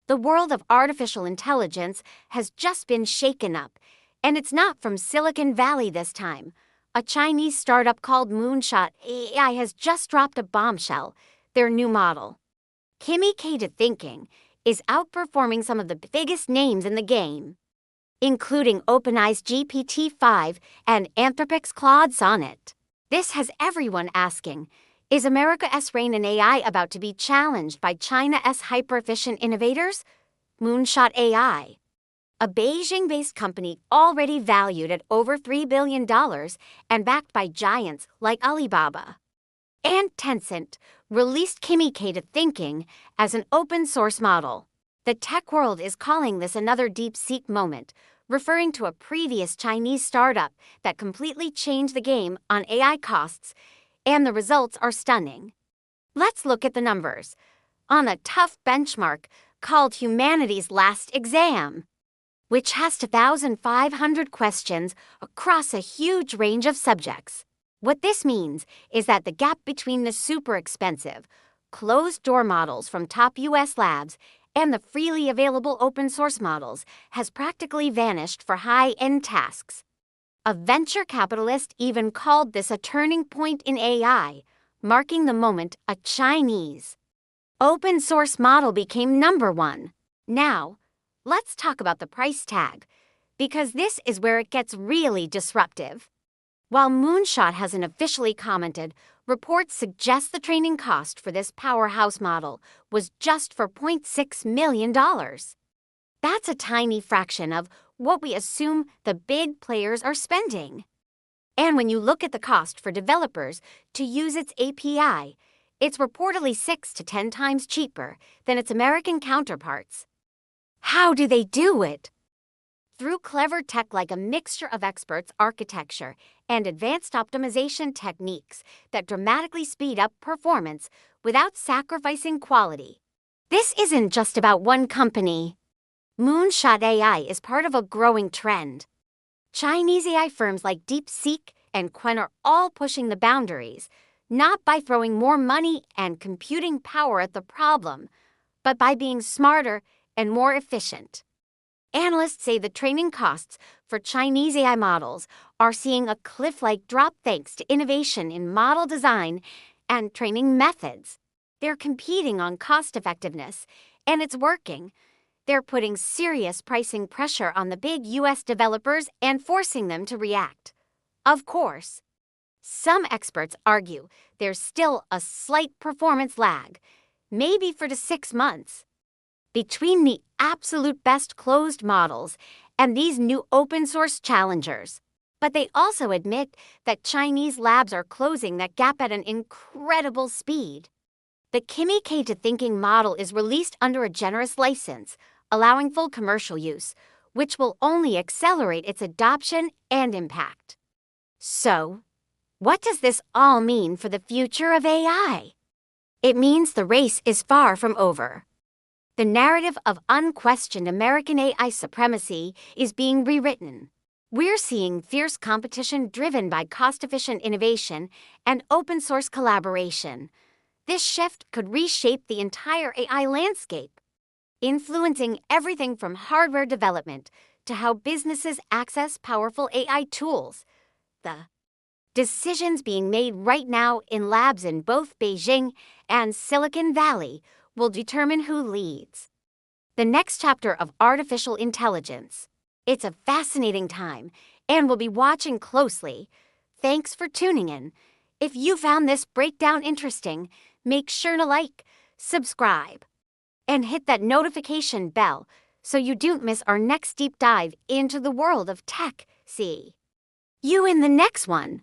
The world of artificial intelligence has just been shaken up, and it's not from Silicon Valley this time. A Chinese startup called Moonshot AI has just dropped a bombshell, their new model. Kimi K2 Thinking is outperforming some of the biggest names in the game, including OpenAI's GPT-5 and Anthropic's Claude Sonnet. This has everyone asking, is America's reign in AI about to be challenged by China's hyper-efficient innovators? Moonshot AI, a Beijing-based company already valued at over $3 billion and backed by giants like Alibaba and Tencent, released Kimi K2 Thinking as an open-source model. The tech world is calling this another DeepSeek moment, referring to a previous Chinese startup that completely changed the game on AI costs, and the results are stunning. Let's look at the numbers. On a tough benchmark called Humanity's Last Exam, which has 2,500 questions across a huge range of subjects. What this means is that the gap between the super expensive, closed-door models from top US labs and the freely available open-source models has practically vanished for high-end tasks. A venture capitalist even called this a turning point in AI, marking the moment a Chinese open-source model became #1. Now, let's talk about the price tag, because this is where it gets really disruptive. While Moonshot hasn't officially commented, reports suggest the training cost for this powerhouse model was just $4.6 million. That's a tiny fraction of what we assume the big players are spending. And when you look at the cost for developers to use its API, it's reportedly 6 to 10 times cheaper than its American counterparts. How do they do it? Through clever tech like a mixture of experts' architecture and advanced optimization techniques that dramatically speed up performance without sacrificing quality. This isn't just about one company. Moonshot AI is part of a growing trend. Chinese AI firms like DeepSeek and Qwen are all pushing the boundaries, not by throwing more money and computing power at the problem, but by being smarter and more efficient. Analysts say the training costs for Chinese AI models are seeing a cliff-like drop thanks to innovation in model design and training methods. They're competing on cost-effectiveness, and it's working. They're putting serious pricing pressure on the big US developers and forcing them to react. Of course, some experts argue there's still a slight performance lag, maybe 4 to 6 months, between the absolute best closed models and these new open-source challengers. But they also admit that Chinese labs are closing that gap at an incredible speed. The Kimi K2 Thinking model is released under a generous license, allowing full commercial use, which will only accelerate its adoption and impact. So, what does this all mean for the future of AI? It means the race is far from over. The narrative of unquestioned American AI supremacy is being rewritten. We're seeing fierce competition driven by cost-efficient innovation and open-source collaboration. This shift could reshape the entire AI landscape, influencing everything from hardware development to how businesses access powerful AI tools. The decisions being made right now in labs in both Beijing and Silicon Valley will determine who leads the next chapter of artificial intelligence. It's a fascinating time, and we'll be watching closely. Thanks for tuning in. If you found this breakdown interesting, make sure to like, subscribe, and hit that notification bell so you don't miss our next deep dive into the world of tech. See you in the next one.